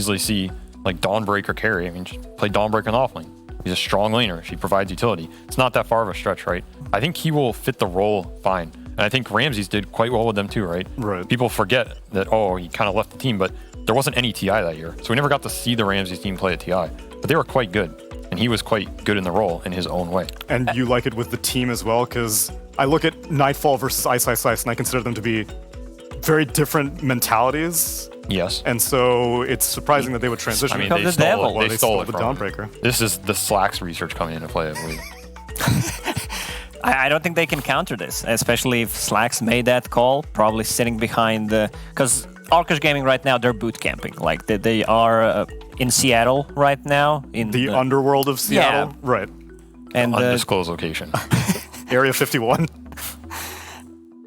easily see like Dawnbreaker carry. I mean, just play Dawnbreaker in the offlane. He's a strong laner. She provides utility. It's not that far of a stretch, right? I think he will fit the role fine. And I think Ramses did quite well with them too, right? Right. People forget that, oh, he kind of left the team, but there wasn't any TI that year. So we never got to see the Ramses team play at TI. But they were quite good. And he was quite good in the role in his own way. And you like it with the team as well, because I look at Nightfall versus Ice Ice Ice, and I consider them to be very different mentalities. Yes. And so it's surprising that they would transition. I mean, they stole it. They stole it the from Dawnbreaker. This is the Slacks research coming into play, I believe. I don't think they can counter this, especially if Slacks made that call, probably sitting behind the... Because Arkosh Gaming right now, they're boot camping. Like, they are in Seattle right now. In the underworld of Seattle? Yeah. Right. And undisclosed location. Area 51.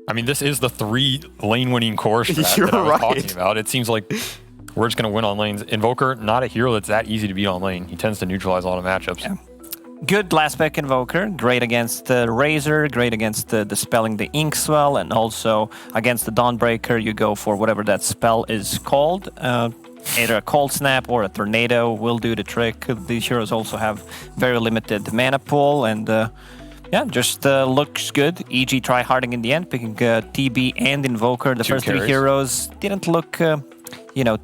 I mean, this is the 3 lane winning core strat You're that I was right. talking about. It seems like we're just going to win on lanes. Invoker, not a hero that's that easy to beat on lane. He tends to neutralize a lot of matchups. Yeah. Good last spec Invoker, great against the Razor, great against dispelling the Inkswell, and also against the Dawnbreaker, you go for whatever that spell is called. Either a Cold Snap or a Tornado will do the trick. These heroes also have very limited mana pool, and yeah, just looks good. EG try-harding in the end, picking TB and Invoker. The first 3 heroes didn't look...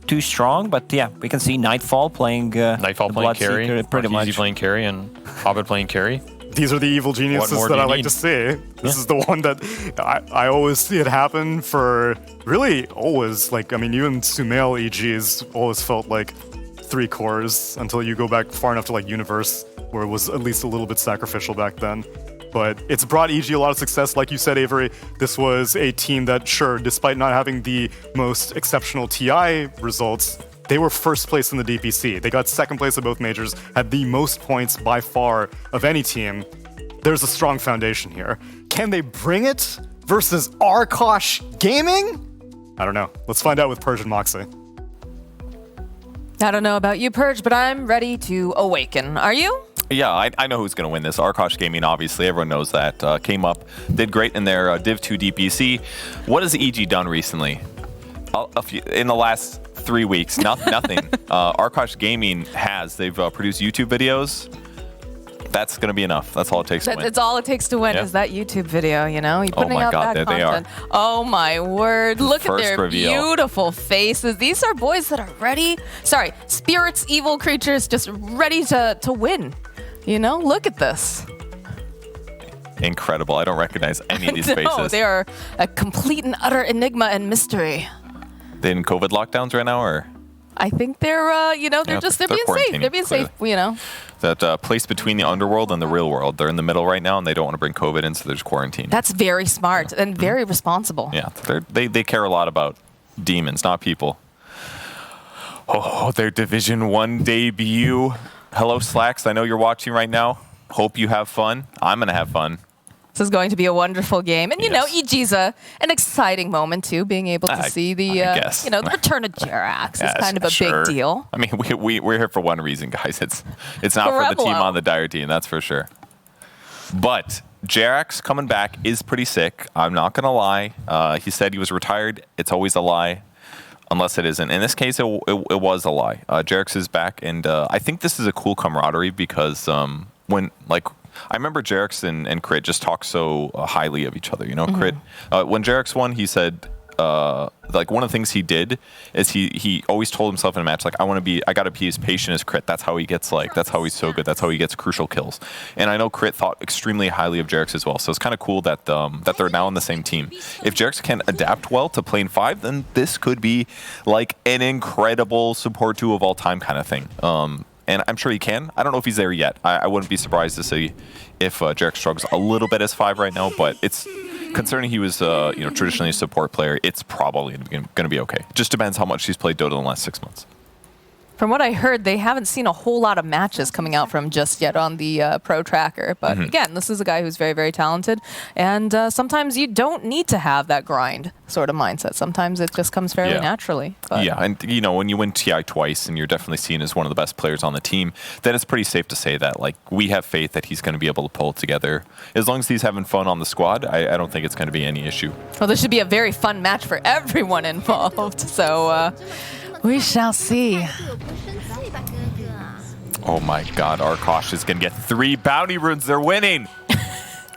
too strong, but yeah, we can see Nightfall playing carry, pretty much. Easy playing carry, and Hobbit playing carry. These are the evil geniuses that I like to see. This is the one that I always see it happen for really always. Like, I mean, even Sumail EGs always felt like 3 cores until you go back far enough to like Universe, where it was at least a little bit sacrificial back then. But it's brought EG a lot of success. Like you said, Avery, this was a team that, sure, despite not having the most exceptional TI results, they were first place in the DPC. They got second place at both majors, had the most points by far of any team. There's a strong foundation here. Can they bring it versus Arkosh Gaming? I don't know. Let's find out with Purge and Moxie. I don't know about you, Purge, but I'm ready to awaken. Are you? Yeah, I know who's going to win this. Arkosh Gaming, obviously, everyone knows that. Came up, did great in their Div 2 DPC. What has EG done recently? In the last 3 weeks, nothing. Arkosh Gaming they've produced YouTube videos. That's going to be enough. That's all it takes to win. It's all it takes to win is that YouTube video, you know? You're putting out that content. Oh my word. Look at their beautiful faces. These are boys that are ready. Sorry, spirits, evil creatures, just ready to win. You know, look at this. Incredible. I don't recognize any of these faces. No, they are a complete and utter enigma and mystery. They in COVID lockdowns right now, or? I think they're, they're being safe. They're being safe, you know. That place between the underworld and the real world. They're in the middle right now, and they don't want to bring COVID in, so they're just quarantined. That's very smart and very responsible. Yeah, they care a lot about demons, not people. Oh, their Division 1 debut. Hello, Slacks. I know you're watching right now. Hope you have fun. I'm going to have fun. This is going to be a wonderful game. And, you know, EG's an exciting moment, too, being able to see the, the return of Jerax is kind of a big deal. I mean, we're here for one reason, guys. It's not for the team on the Dire team, that's for sure. But Jerax coming back is pretty sick. I'm not going to lie. He said he was retired. It's always a lie. Unless it isn't. In this case, it was a lie. Jerax is back, and I think this is a cool camaraderie because I remember Jerax and Crit just talk so highly of each other. You know, Crit. When Jerax won, he said one of the things he did is he always told himself in a match, like, I gotta be as patient as Crit. That's how he gets that's how he's so good. That's how he gets crucial kills. And I know Crit thought extremely highly of Jerax as well. So it's kind of cool that they're now on the same team. If Jerax can adapt well to playing 5, then this could be like an incredible support duo of all time kind of thing. And I'm sure he can. I don't know if he's there yet. I wouldn't be surprised to see if Jerax struggles a little bit as 5 right now, but it's concerning he was traditionally a support player, it's probably going to be okay. Just depends how much he's played Dota in the last 6 months. From what I heard, they haven't seen a whole lot of matches coming out from just yet on the Pro Tracker. But again, this is a guy who's very, very talented. And sometimes you don't need to have that grind sort of mindset. Sometimes it just comes fairly naturally. But. Yeah, and when you win TI twice and you're definitely seen as one of the best players on the team, then it's pretty safe to say that we have faith that he's going to be able to pull it together. As long as he's having fun on the squad, I don't think it's going to be any issue. Well, this should be a very fun match for everyone involved. So We shall see. Oh my god, Arkosh is going to get 3 bounty runes. They're winning.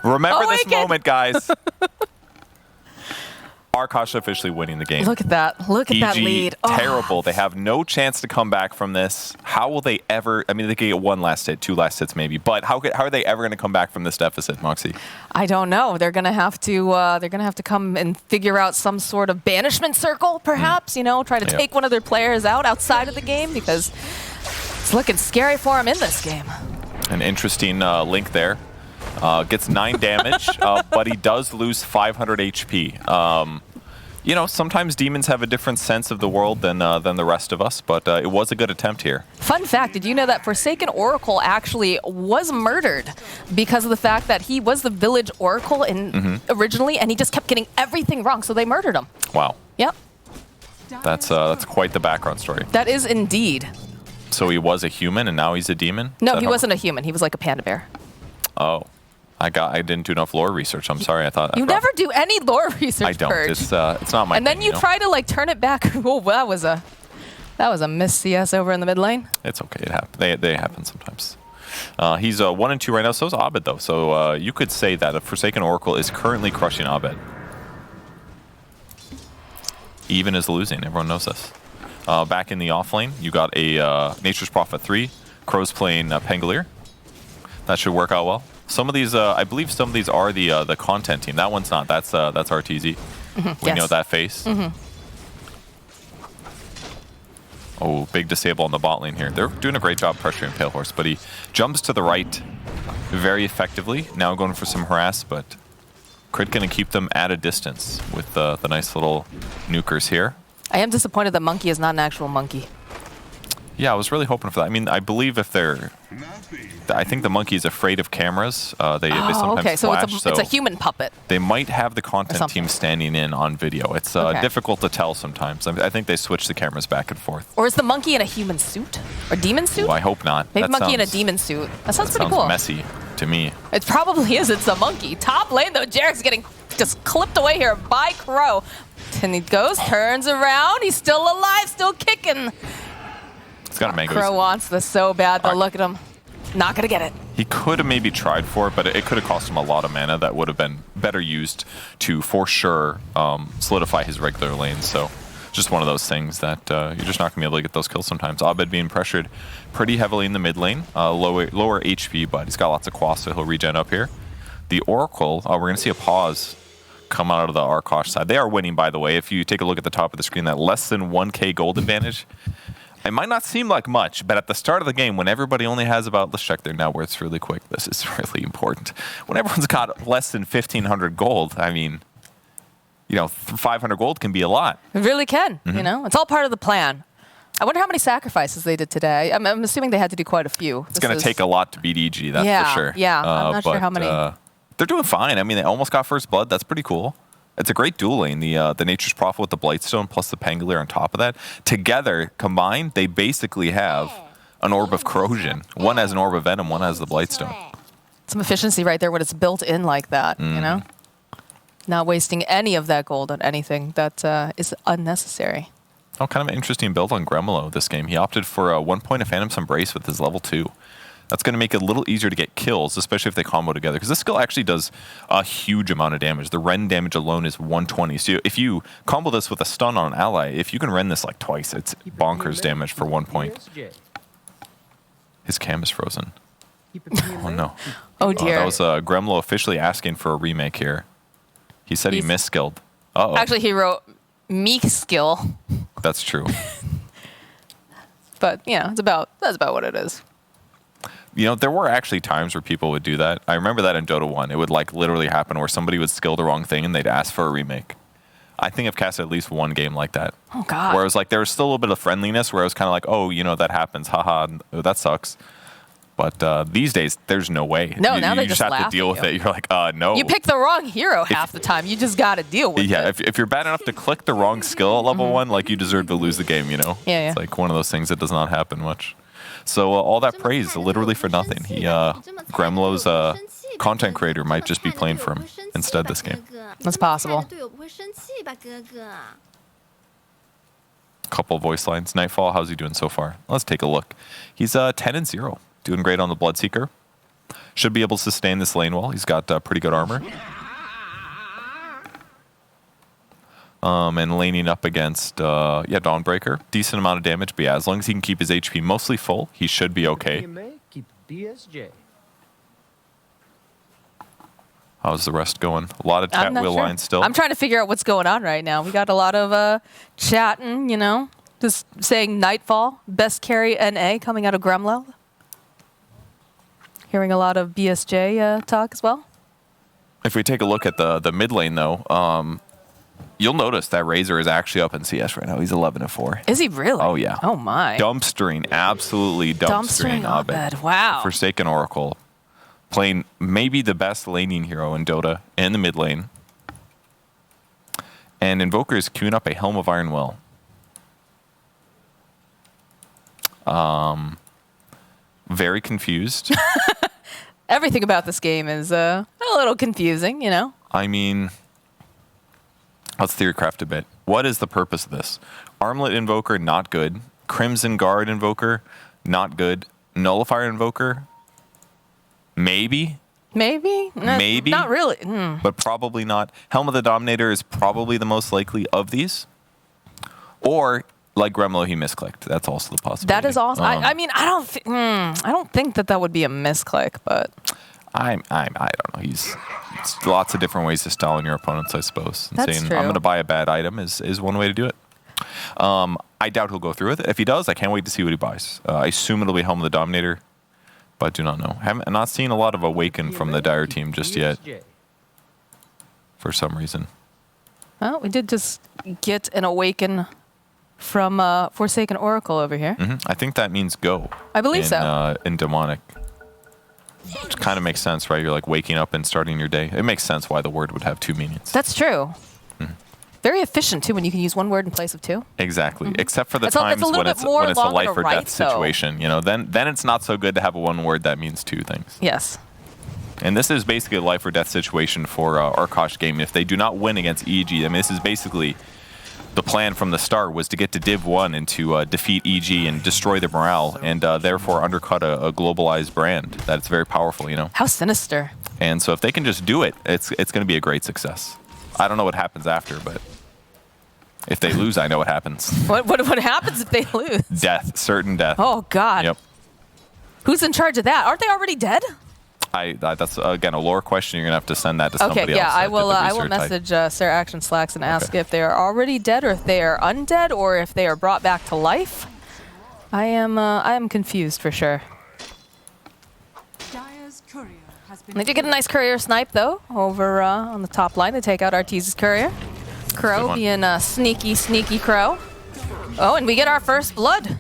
Remember this moment, guys. Arkosh officially winning the game. Look at that. Look at that lead. Terrible. They have no chance to come back from this. How will they ever? I mean, they could get 1 last hit, 2 last hits maybe. But how are they ever going to come back from this deficit, Moxie? I don't know. They're going to have to come and figure out some sort of banishment circle, perhaps. You know, try to take one of their players out outside of the game because it's looking scary for them in this game. An interesting link there. Gets 9 damage, but he does lose 500 HP. You know, sometimes demons have a different sense of the world than the rest of us, but it was a good attempt here. Fun fact, did you know that Forsaken Oracle actually was murdered because of the fact that he was the village oracle originally, and he just kept getting everything wrong, so they murdered him. Wow. Yep. That's quite the background story. That is indeed. So he was a human, and now he's a demon? No, he wasn't a human. He was like a panda bear. Oh. I didn't do enough lore research. I'm sorry. I thought you never do any lore research. I don't. Purge. It's not my. And then thing, you try to like turn it back. Oh, that was a miss CS over in the mid lane. It's okay. It happens. They happen sometimes. He's 1 and 2 right now. So is Abed though. So you could say that a Forsaken Oracle is currently crushing Abed. Even is losing. Everyone knows this. Back in the off lane, you got a Nature's Prophet 3. Crow's playing Pangolier. That should work out well. Some of these, I believe some of these are the content team. That one's not. That's RTZ. We know that face. Oh, big disable on the bot lane here. They're doing a great job pressuring Pale Horse, but he jumps to the right very effectively. Now going for some harass, but Crit going to keep them at a distance with the nice little nukers here. I am disappointed that Monkey is not an actual monkey. Yeah, I was really hoping for that. I mean, I believe if they're... I think the monkey is afraid of cameras. They sometimes okay, so flash, it's a human puppet. They might have the content team standing in on video. It's difficult to tell sometimes. I think they switch the cameras back and forth. Or is the monkey in a human suit? Or demon suit? Ooh, I hope not. Maybe monkey in a demon suit. That sounds pretty cool. Messy to me. It probably is. It's a monkey. Top lane, though. Jerax getting just clipped away here by Crow. And he goes, turns around. He's still alive, still kicking. It's got a mango. Crow wants this so bad, though. Look at him. Not gonna get it. He could have maybe tried for it, but it could have cost him a lot of mana that would have been better used to, for sure, solidify his regular lane. So just one of those things that you're just not gonna be able to get those kills sometimes. Abed being pressured pretty heavily in the mid lane, lower HP, but he's got lots of quas, so he'll regen up here. The Oracle, we're gonna see a pause come out of the Arkosh side. They are winning, by the way. If you take a look at the top of the screen, that less than 1k gold advantage. It might not seem like much, but at the start of the game, when everybody only has about, let's check their net worths really quick. This is really important. When everyone's got less than 1,500 gold, I mean, you know, 500 gold can be a lot. It really can, you know? It's all part of the plan. I wonder how many sacrifices they did today. I'm assuming they had to do quite a few. It's going to take a lot to beat EG, that's for sure. Yeah, I'm not sure how many. They're doing fine. I mean, they almost got first blood. That's pretty cool. It's a great duel lane. The Nature's Prophet with the Blightstone plus the Pangolier on top of that. Together, combined, they basically have an Orb of Corrosion. One has an Orb of Venom, one has the Blightstone. Some efficiency right there when it's built in like that, you know? Not wasting any of that gold on anything that is unnecessary. Oh, kind of an interesting build on Gremlo this game. He opted for 1 point of Phantom's Embrace with his level 2. That's going to make it a little easier to get kills, especially if they combo together, because this skill actually does a huge amount of damage. The Ren damage alone is 120. So if you combo this with a stun on an ally, if you can Ren this like twice, it's bonkers damage for 1 point. His cam is frozen. Oh, no. Oh, dear. That was Gremlo officially asking for a remake here. He said he misskilled. Uh-oh. Actually, he wrote meek skill. That's true. But, you know, that's about what it is. You know, there were actually times where people would do that. I remember that in Dota 1. It would like literally happen where somebody would skill the wrong thing and they'd ask for a remake. I think I've cast at least one game like that. Oh, God. Where it was like, there was still a little bit of friendliness where I was kind of like, oh, you know, that happens. Haha, that sucks. But these days, there's no way. No, now they just have to deal with it. You're like, no. You pick the wrong hero half the time. You just got to deal with it. Yeah, if you're bad enough to click the wrong skill at level 1, like you deserve to lose the game, you know? Yeah. It's like one of those things that does not happen much. So all that praise, literally for nothing. Gremlo's content creator might just be playing for him instead this game. That's possible. couple voice lines. Nightfall, how's he doing so far? Let's take a look. He's 10-0. Doing great on the Bloodseeker. Should be able to sustain this lane well. He's got pretty good armor. And laning up against, Dawnbreaker. Decent amount of damage, but yeah, as long as he can keep his HP mostly full, he should be okay. How's the rest going? A lot of chat wheel lines still. I'm trying to figure out what's going on right now. We got a lot of chatting, just saying Nightfall, best carry NA coming out of Gremlo. Hearing a lot of BSJ talk as well. If we take a look at the mid lane, though, you'll notice that Razor is actually up in CS right now. He's 11-4. Is he really? Oh, yeah. Oh, my. Dumpstering. Absolutely dumpstering Abed. Wow. Forsaken Oracle. Playing maybe the best laning hero in Dota in the mid lane. And Invoker is queuing up a Helm of Iron Will. Very confused. Everything about this game is a little confusing, I mean, let's theorycraft a bit. What is the purpose of this? Armlet Invoker, not good. Crimson Guard Invoker, not good. Nullifier Invoker, maybe. Maybe? Maybe. Not really. But probably not. Helm of the Dominator is probably the most likely of these. Or, like Gremlo, he misclicked. That's also the possibility. That is awesome. I mean, I don't think that would be a misclick, but I don't know. It's lots of different ways to style on your opponents, I suppose. And That's saying, true. I'm going to buy a bad item is one way to do it. I doubt he'll go through with it. If he does, I can't wait to see what he buys. I assume it'll be Helm of the Dominator, but do not know. I'm not seeing a lot of Awaken from the Dire team just yet, for some reason. Well, we did just get an Awaken from Forsaken Oracle over here. I think that means go. I believe so. In Demonic. Which kind of makes sense, right? You're like waking up and starting your day. It makes sense why the word would have two meanings. That's true. Very efficient, too, when you can use one word in place of two. Exactly. Except for the times when it's a life or death situation. Then it's not so good to have a one word that means two things. Yes. And this is basically a life or death situation for Arkosh game. If they do not win against EG, I mean, this is basically the plan from the start was to get to Div 1 and to defeat EG and destroy their morale and therefore undercut a globalized brand that's very powerful, How sinister. And so if they can just do it, it's going to be a great success. I don't know what happens after, but if they lose, I know what happens. What happens if they lose? Death. Certain death. Oh, God. Yep. Who's in charge of that? Aren't they already dead? That's, again, a lore question. You're going to have to send that to somebody else. Okay, yeah, I will message Sarah Action Slacks and ask if they are already dead or if they are undead or if they are brought back to life. I am confused for sure. They did get a nice courier snipe, though, over on the top line to take out Arteeze's courier. Crow being a sneaky Crow. Oh, and we get our first blood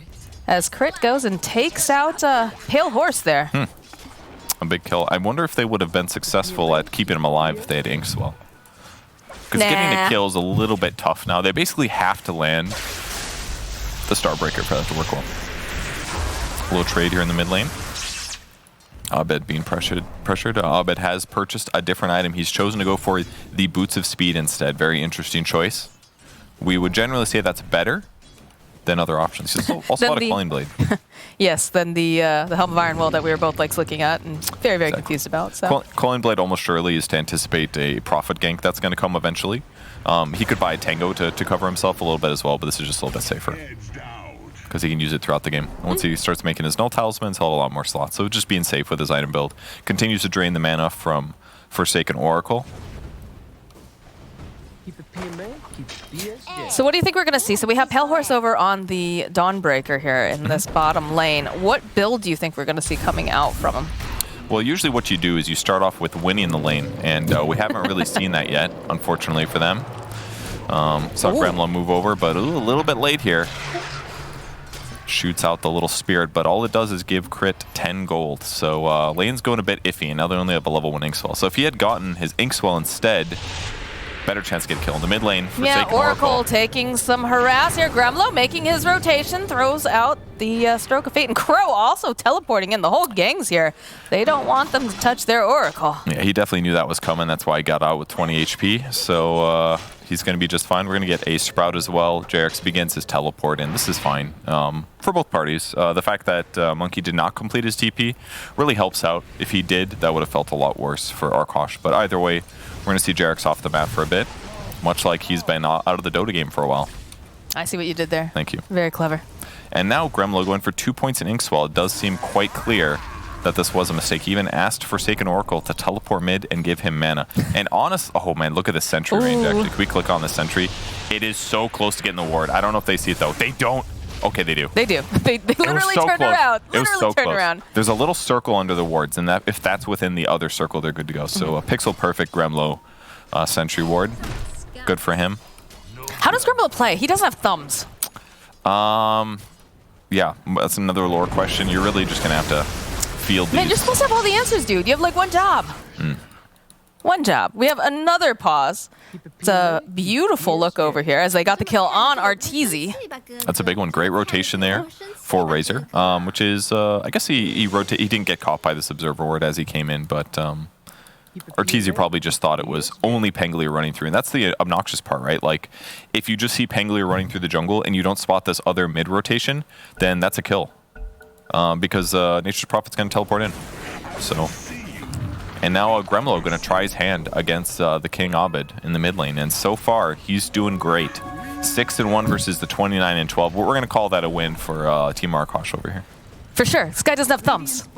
as Crit goes and takes out Pale Horse there. A big kill. I wonder if they would have been successful at keeping him alive if they had Inkswell. Because getting a kill is a little bit tough now. They basically have to land the Starbreaker for that to work well. A little trade here in the mid lane. Abed being pressured. Abed has purchased a different item. He's chosen to go for the Boots of Speed instead. Very interesting choice. We would generally say that's better than other options. He's also a lot of Calling Blade. Yes, than the Helm of Iron Will that we were both looking at and very confused about. So Calling Blade almost surely is to anticipate a profit gank that's going to come eventually. He could buy a Tango to cover himself a little bit as well, but this is just a little bit safer because he can use it throughout the game. Once he starts making his null talismans, he'll have a lot more slots. So just being safe with his item build. Continues to drain the mana from Forsaken Oracle. So what do you think we're going to see? So we have Pale Horse over on the Dawnbreaker here in this bottom lane. What build do you think we're going to see coming out from him? Well, usually what you do is you start off with winning the lane, and we haven't really seen that yet, unfortunately for them. Saw Gremlo move over, but a little bit late here. Shoots out the little spirit, but all it does is give Crit 10 gold. So lane's going a bit iffy, and now they only have a level 1 Inkswell. So if he had gotten his Inkswell instead, better chance to get killed in the mid lane. Yeah, Oracle taking some harass here. Gremlo making his rotation, throws out the Stroke of Fate, and Crow also teleporting in. The whole gang's here. They don't want them to touch their Oracle. Yeah, he definitely knew that was coming. That's why he got out with 20 HP. So He's going to be just fine. We're going to get a Sprout as well. Jerax begins his teleport, and this is fine for both parties. The fact that Monkey did not complete his TP really helps out. If he did, that would have felt a lot worse for Arkosh. But either way, we're going to see Jerax off the map for a bit, much like he's been out of the Dota game for a while. I see what you did there. Thank you. Very clever. And now Gremlo going for 2 points in Inkswell. It does seem quite clear that this was a mistake. He even asked Forsaken Oracle to teleport mid and give him mana. And oh man, look at the sentry range actually. Can we click on the sentry? It is so close to getting the ward. I don't know if they see it though. They don't. Okay, they do. They do. They literally turned around. It was so close. There's a little circle under the wards, and that if that's within the other circle, they're good to go. So a pixel perfect Gremlo sentry ward. Good for him. How does Gremlo play? He doesn't have thumbs. Yeah, that's another lore question. You're really just gonna have to field these. Man, you're supposed to have all the answers, dude. You have like one job. One job. We have another pause. It's a beautiful look over here as they got the kill on Arteezy. That's a big one. Great rotation there for Razor, which is, I guess he didn't get caught by this Observer Ward as he came in, but Arteezy probably just thought it was only Pangolier running through. And that's the obnoxious part, right? Like, if you just see Pangolier running through the jungle and you don't spot this other mid rotation, then that's a kill. Because Nature's Prophet's going to teleport in. So, and now Gremlo going to try his hand against the King Abed in the mid lane. And so far, he's doing great. 6-1 versus the 29-12. We're going to call that a win for Team Arkosh over here. For sure. This guy doesn't have thumbs.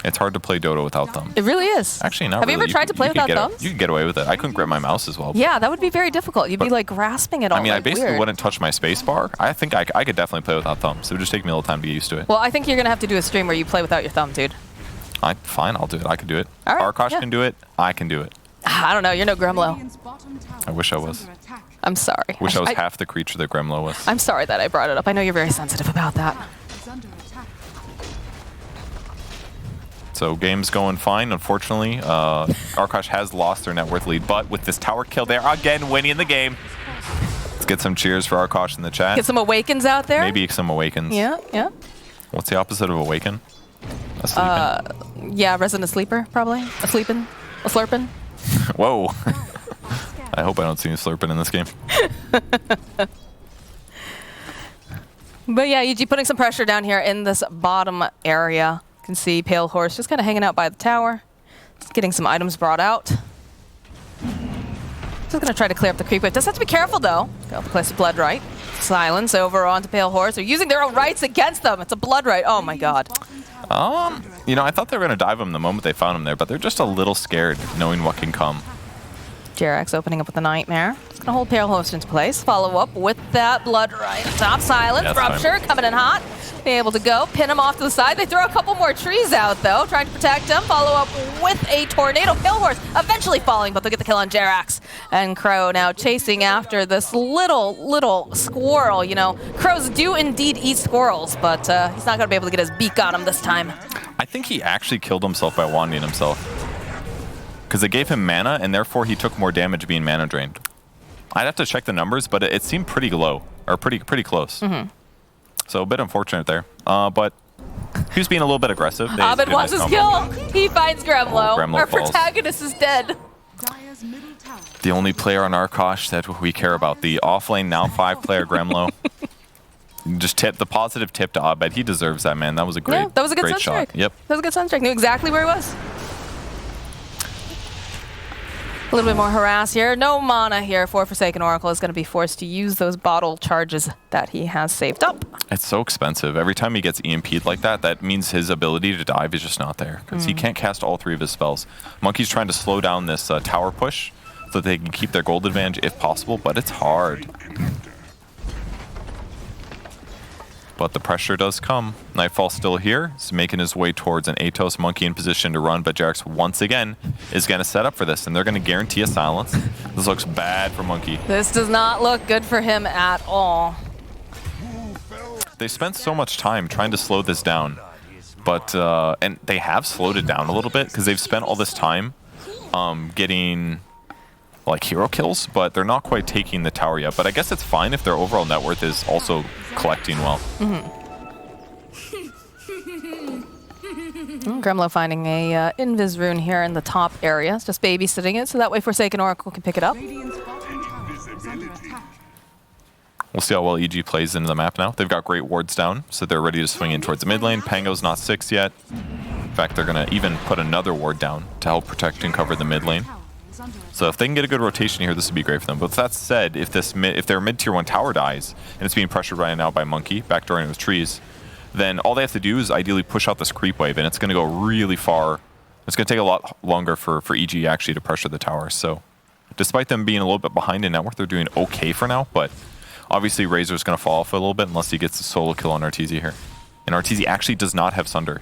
It's hard to play Dota without thumbs. It really is. Actually, not Have really. you ever tried to play without thumbs? You could get away with it. I couldn't grip my mouse as well. Yeah, that would be very difficult. You'd be like grasping it all. I mean, like I basically weird. wouldn't touch my space bar. I think I could definitely play without thumbs. It would just take me a little time to get used to it. Well, I think you're going to have to do a stream where you play without your thumb, dude. Fine, I'll do it. I can do it. All right, Arkosh can do it. I can do it. I don't know. You're no Gremlo. I wish I was. I'm sorry. Wish I was half the creature that Gremlo was. I'm sorry that I brought it up. I know you're very sensitive about that. So game's going fine. Unfortunately, Arkosh has lost their net worth lead, but with this tower kill, they're again winning the game. Let's get some cheers for Arkosh in the chat. Get some awakens out there. Maybe some awakens. Yeah, yeah. What's the opposite of awaken? A sleeping? Yeah, resident sleeper, probably. A sleeping, a slurping. Whoa. I hope I don't see any slurping in this game. But yeah, EG putting some pressure down here in this bottom area. You can see Pale Horse just kind of hanging out by the tower. Just getting some items brought out. Just gonna try to clear up the creep wave. Does have to be careful though. Got to place a blood right. Silence over onto Pale Horse. They're using their own rights against them. It's a blood right. Oh my god. You know, I thought they were gonna dive him the moment they found him there, but they're just a little scared knowing what can come. Jerax opening up with a Nightmare. Just gonna hold Pale Host into place. Follow up with that blood right. Top Silence. Yeah, Rupture coming in hot. Be able to go. Pin him off to the side. They throw a couple more trees out though, trying to protect him. Follow up with a Tornado. Pale Horse eventually falling, but they'll get the kill on Jerax. And Crow now chasing after this little squirrel. You know, crows do indeed eat squirrels, but he's not gonna be able to get his beak on him this time. I think he actually killed himself by wanding himself. Because it gave him mana, and therefore he took more damage being mana drained. I'd have to check the numbers, but it seemed pretty low, or pretty close. Mm-hmm. So a bit unfortunate there. But he was being a little bit aggressive. Abed wants his kill. He finds Gremlo. Gremlo Our falls. protagonist is dead. The only player on Arkosh that we care about, the offlane now 5-player Gremlo. Just tip the positive tip to Abed. He deserves that, man. That was a great, that was a good great shot. Sunstrike. Yep. That was a good Sunstrike. Knew exactly where he was. A little bit more harass here. No mana here for Forsaken Oracle. Is going to be forced to use those bottle charges that he has saved up. It's so expensive. Every time he gets EMP'd like that, that means his ability to dive is just not there. Because he can't cast all 3 of his spells. Monkey's trying to slow down this tower push so that they can keep their gold advantage if possible, but it's hard. But the pressure does come. Nightfall still here. He's making his way towards an Atos. Monkey in position to run, but Jerax once again is going to set up for this, and they're going to guarantee a silence. This looks bad for Monkey. This does not look good for him at all. They spent so much time trying to slow this down, but and they have slowed it down a little bit because they've spent all this time getting like hero kills, but they're not quite taking the tower yet. But I guess it's fine if their overall net worth is also collecting well. Gremlo finding a Invis rune here in the top area. It's just babysitting it, so that way Forsaken Oracle can pick it up. We'll see how well EG plays into the map now. They've got great wards down, so they're ready to swing in towards the mid lane. Pango's not 6 yet. In fact, they're going to even put another ward down to help protect and cover the mid lane. So if they can get a good rotation here, this would be great for them. But with that said, if their mid-tier 1 tower dies, and it's being pressured right now by Monkey, backdooring with trees, then all they have to do is ideally push out this creep wave, and it's going to go really far. It's going to take a lot longer for EG actually to pressure the tower. So despite them being a little bit behind in net worth, they're doing okay for now, but obviously Razor's going to fall off a little bit unless he gets a solo kill on Arteezy here. And Arteezy actually does not have Sunder.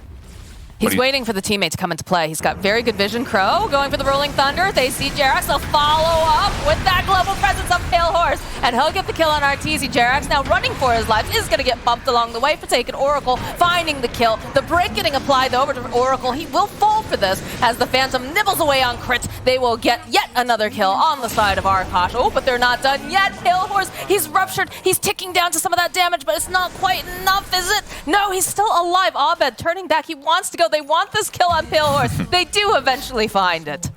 He's waiting for the teammate to come into play. He's got very good vision. Crow going for the Rolling Thunder. They see Jerax. They'll follow up with that global presence of Pale Horse. And he'll get the kill on Arteezy. Jerax now running for his life is going to get bumped along the way. Forsaken Oracle finding the kill. The break getting applied over to Oracle. He will fall for this as the Phantom nibbles away on crits. They will get yet another kill on the side of Arkosh. Oh, but they're not done yet. Pale Horse, he's ruptured. He's ticking down to some of that damage, but it's not quite enough, is it? No, he's still alive. Abed turning back. He wants to go. They want this kill on Pale Horse. They do eventually find it.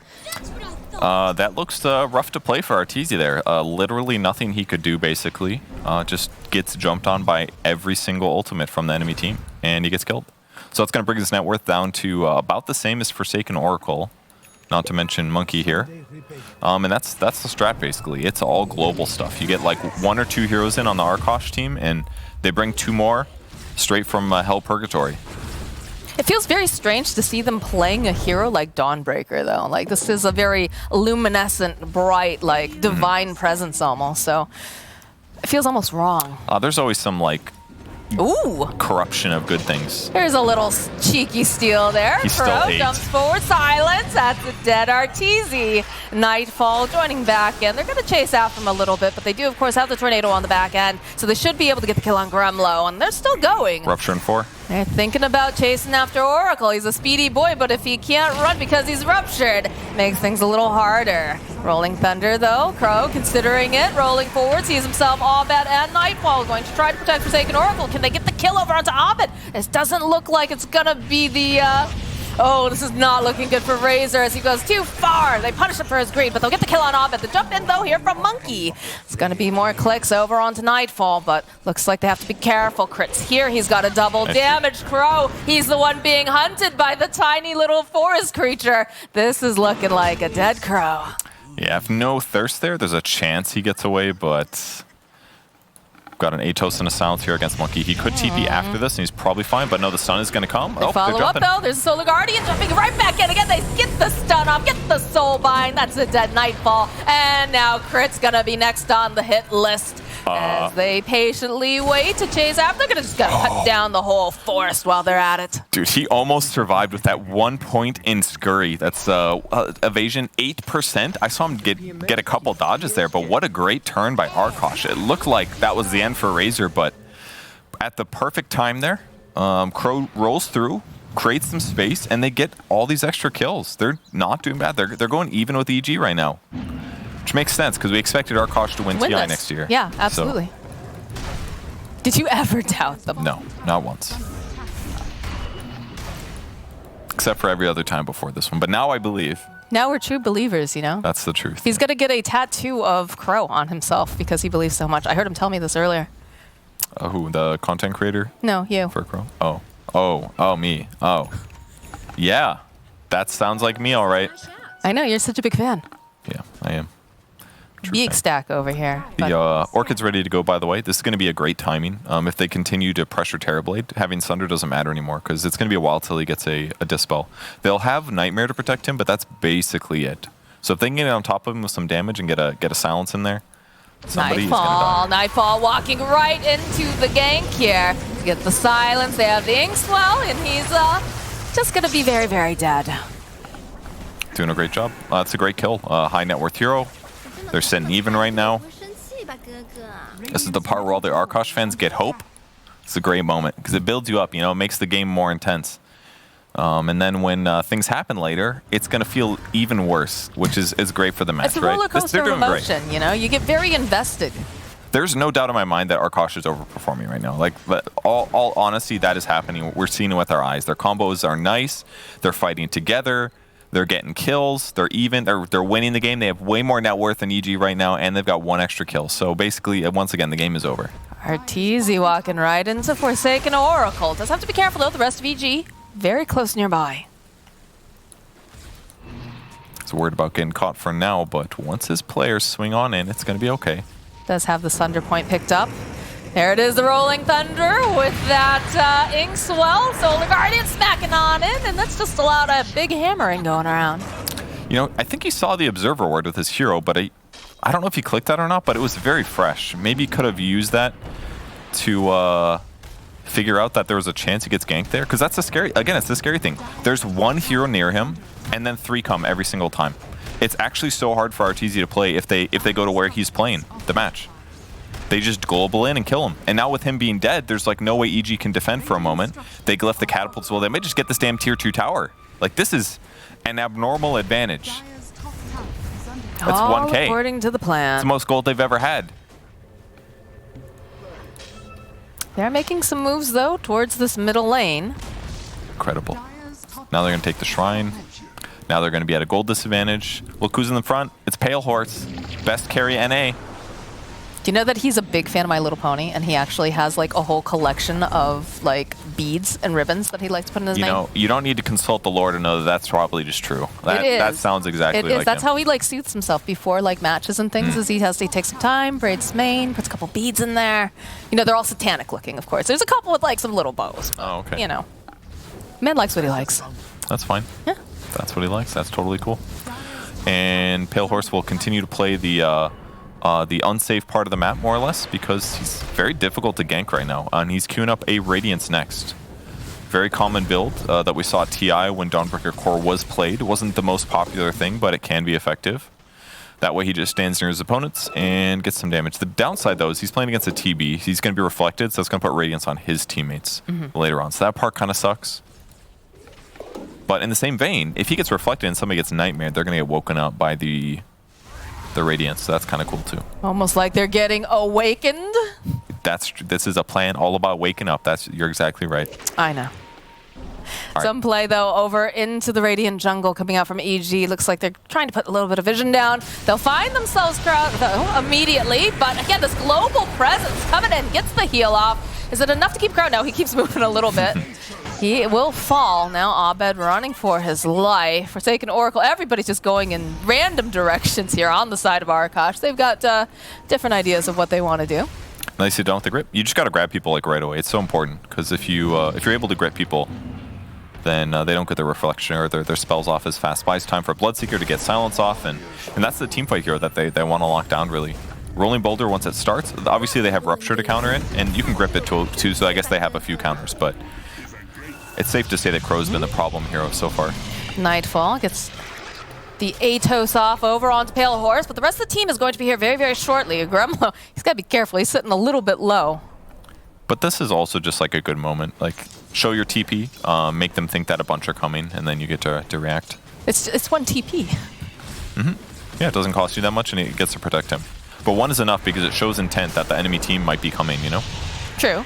That looks rough to play for Arteezy there. Literally nothing he could do, basically. Just gets jumped on by every single ultimate from the enemy team, and he gets killed. So it's going to bring his net worth down to about the same as Forsaken Oracle, not to mention Monkey here. And that's the strat, basically. It's all global stuff. You get like 1 or 2 heroes in on the Arkosh team, and they bring 2 more straight from Hell Purgatory. It feels very strange to see them playing a hero like Dawnbreaker, though. Like, this is a very luminescent, bright, like, divine presence almost, so it feels almost wrong. There's always some, like, ooh, corruption of good things. There's a little cheeky steal there. He's still Crow 8. jumps forward, silence. That's a dead Arteezy. Nightfall joining back in. They're going to chase after him a little bit, but they do, of course, have the tornado on the back end, so they should be able to get the kill on Gremlo, and they're still going. Rupture in 4. They're thinking about chasing after Oracle. He's a speedy boy, but if he can't run because he's ruptured, makes things a little harder. Rolling Thunder, though. Crow considering it. Rolling forward, sees himself Abed and Nightfall going to try to protect Forsaken Oracle. Can they get the kill over onto Abed? This doesn't look like it's going to be the... Oh, this is not looking good for Razor as he goes too far. They punish him for his greed, but they'll get the kill on Abed. The jump in, though, here from Monkey. It's going to be more clicks over onto Nightfall, but looks like they have to be careful. Crits here. He's got a double damage. Crow, he's the one being hunted by the tiny little forest creature. This is looking like a dead Crow. Yeah, if no Thirst there, there's a chance he gets away, but... Got an Atos and a Silence here against Monkey. He could TP after this, and he's probably fine, but no, the stun is going to come. They follow up, though. There's a Solar Guardian jumping right back in. Again, they get the stun off, get the Soul Bind. That's a dead Nightfall. And now Crit's going to be next on the hit list. As they patiently wait to chase after. They're going to just cut down the whole forest while they're at it. Dude, he almost survived with that 1 point in Scurry. That's evasion 8%. I saw him get a couple dodges there, but what a great turn by Arkosh. It looked like that was the end for Razor, but at the perfect time there, Crow rolls through, creates some space, and they get all these extra kills. They're not doing bad. They're going even with EG right now. Which makes sense, because we expected Arkosh to win TI this next year. Yeah, absolutely. So. Did you ever doubt them? No, not once. Except for every other time before this one. But now I believe. Now we're true believers, you know? That's the truth. He's going to get a tattoo of Crow on himself because he believes so much. I heard him tell me this earlier. Who, the content creator? No, you. For Crow? Oh, me. Oh. Yeah, that sounds like me, all right. I know, you're such a big fan. Yeah, I am. Big stack over here. The Orchid's ready to go, by the way. This is going to be a great timing. If they continue to pressure Terrorblade, having Sunder doesn't matter anymore because it's going to be a while till he gets a Dispel. They'll have Nightmare to protect him, but that's basically it. So if they can get on top of him with some damage and get a Silence in there, somebody is going to die. Nightfall walking right into the gank here. To get the Silence, they have the Inkswell, and he's just going to be very, very dead. Doing a great job. That's a great kill. High net worth hero. They're sitting even right now. This is the part where all the Arkosh fans get hope. It's a great moment because it builds you up, you know, it makes the game more intense. And then when things happen later, it's going to feel even worse, which is great for the match, it's a right? roller coaster of emotion, you know? You get very invested. There's no doubt in my mind that Arkosh is overperforming right now. Like, all honesty, that is happening. We're seeing it with our eyes. Their combos are nice. They're fighting together. They're getting kills. They're even. They're winning the game. They have way more net worth than EG right now, and they've got 1 extra kill. So basically, once again, the game is over. Arteezy walking right into Forsaken Oracle. Does have to be careful though. The rest of EG very close nearby. He's worried about getting caught for now, but once his players swing on in, it's going to be okay. Does have the Thunder Point picked up. There it is, the Rolling Thunder with that Inkswell. Solar Guardian smacking on in, and that's just allowed a big hammering going around. You know, I think he saw the Observer Ward with his hero, but I don't know if he clicked that or not, but it was very fresh. Maybe he could have used that to figure out that there was a chance he gets ganked there, because that's the scary, again, it's the scary thing. There's 1 hero near him, and then 3 come every single time. It's actually so hard for Arteezy to play if they go to where he's playing the match. They just global in and kill him. And now with him being dead, there's like no way EG can defend for a moment. They left the catapults. Well, they may just get this damn tier 2 tower. Like, this is an abnormal advantage. That's all 1K. According to the plan. It's the most gold they've ever had. They're making some moves though towards this middle lane. Incredible. Now they're going to take the shrine. Now they're going to be at a gold disadvantage. Look who's in the front. It's Pale Horse. Best carry NA. Do you know that he's a big fan of My Little Pony, and he actually has like a whole collection of like beads and ribbons that he likes to put in his name? You know, you don't need to consult the lore to know that that's probably just true. That sounds exactly like That's him. how he like soothes himself before like matches and things. Is he takes some time, braids his mane, puts a couple beads in there. You know, they're all satanic looking, of course. There's a couple with like some little bows. Oh, okay. You know, man likes what he likes. That's fine. Yeah. That's what he likes. That's totally cool. And Pale Horse will continue to play the unsafe part of the map, more or less, because he's very difficult to gank right now. And he's queuing up a Radiance next. Very common build that we saw at TI when Dawnbreaker Core was played. It wasn't the most popular thing, but it can be effective. That way he just stands near his opponents and gets some damage. The downside, though, is he's playing against a TB. He's going to be reflected, so it's going to put Radiance on his teammates later on. So that part kind of sucks. But in the same vein, if he gets reflected and somebody gets Nightmare, they're going to get woken up by the Radiance, so that's kind of cool too. Almost like they're getting awakened. This is a plan all about waking up. You're exactly right. I know. All Some play though over into the Radiant jungle coming out from EG. Looks like they're trying to put a little bit of vision down. They'll find themselves crowd though immediately, but again this global presence coming in gets the heal off. Is it enough to keep crowd? No, he keeps moving a little bit. He will fall. Now Abed running for his life. Forsaken Oracle. Everybody's just going in random directions here on the side of Arkosh. They've got different ideas of what they want to do. Nice you don't with the grip. You just got to grab people like right away. It's so important because if you're able to grip people, then they don't get their reflection or their spells off as fast. Buys time for Bloodseeker to get silence off, and that's the teamfight hero that they want to lock down really. Rolling Boulder once it starts, obviously they have Rupture to counter it, and you can grip it too, so I guess they have a few counters, but it's safe to say that Crow's been the problem hero so far. Nightfall gets the Atos off over onto Pale Horse, but the rest of the team is going to be here very, very shortly. Gremlo, he's got to be careful. He's sitting a little bit low. But this is also just like a good moment. Like, show your TP, make them think that a bunch are coming, and then you get to react. It's one TP. Yeah, it doesn't cost you that much, and it gets to protect him. But one is enough because it shows intent that the enemy team might be coming, you know? True.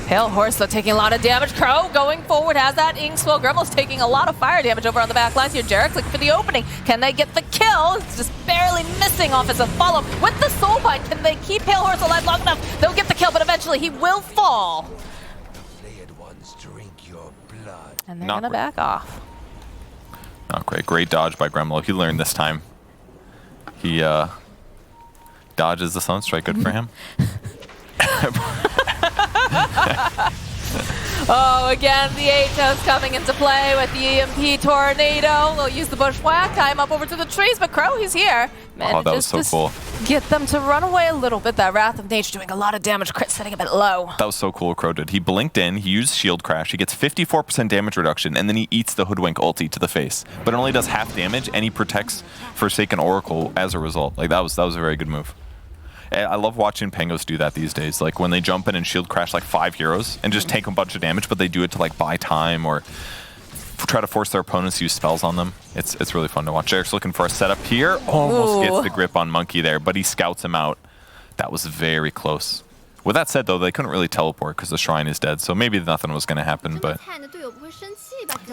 Pale Horse, though, taking a lot of damage. Crow going forward has that Inkswell. Gremlo's taking a lot of fire damage over on the back lines here. Jerax looking for the opening. Can they get the kill? It's just barely missing off as a follow. With the Soul Bind, can they keep Pale Horse alive long enough? They'll get the kill, but eventually he will fall. And they're going to back off. Not great. Great dodge by Gremlo. He learned this time. He dodges the Sunstrike. Good for him. Oh, again, the Atos coming into play with the EMP Tornado. They'll use the Bushwhack, tie him up over to the trees, but Crow, he's here. Oh, that was so cool. Get them to run away a little bit. That Wrath of Nature doing a lot of damage. Crit setting a bit low. That was so cool what Crow did. He blinked in, he used Shield Crash, he gets 54% damage reduction, and then he eats the Hoodwink ulti to the face. But it only does half damage, and he protects Forsaken Oracle as a result. Like, that was a very good move. I love watching Pengos do that these days. Like when they jump in and shield crash like 5 heroes and just take a bunch of damage, but they do it to like buy time or try to force their opponents to use spells on them. It's really fun to watch. Jerax looking for a setup here. Almost gets the grip on Monkey there, but he scouts him out. That was very close. With that said, though, they couldn't really teleport because the shrine is dead, so maybe nothing was going to happen, but...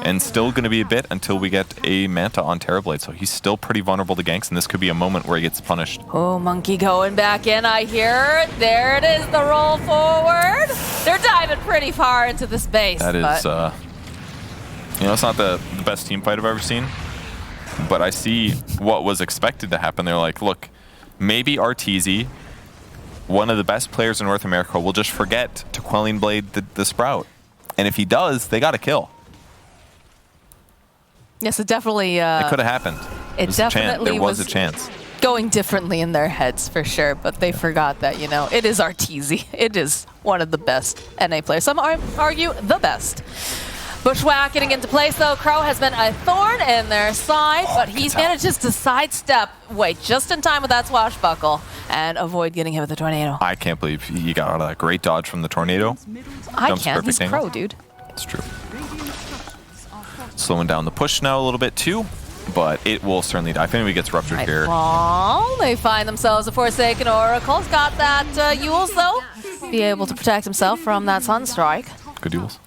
And still going to be a bit until we get a Manta on Terrorblade, so he's still pretty vulnerable to ganks, and this could be a moment where he gets punished. Oh, Monkey going back in, I hear. There it is, the roll forward. They're diving pretty far into the space. That is, you know, it's not the best team fight I've ever seen, but I see what was expected to happen. They're like, look, maybe Arteezy, one of the best players in North America, will just forget to Quelling Blade the Sprout. And if he does, they got to kill. Yes, it definitely... it could have happened. It definitely there was a chance. Going differently in their heads, for sure. But they forgot that, you know, it is Arteezy. It is one of the best NA players. Some argue the best. Bushwhack getting into place, though. Crow has been a thorn in their side, but he manages to sidestep, wait, just in time with that swashbuckle, and avoid getting hit with the tornado. I can't believe he got out of that. Great dodge from the tornado. I can't. He's Crow, dude. It's true. Slowing down the push now a little bit, too, but it will certainly die. If anybody gets ruptured here. Well, they find themselves a Forsaken Oracle. He's got that Yules, though. Be able to protect himself from that Sunstrike. Good Yules.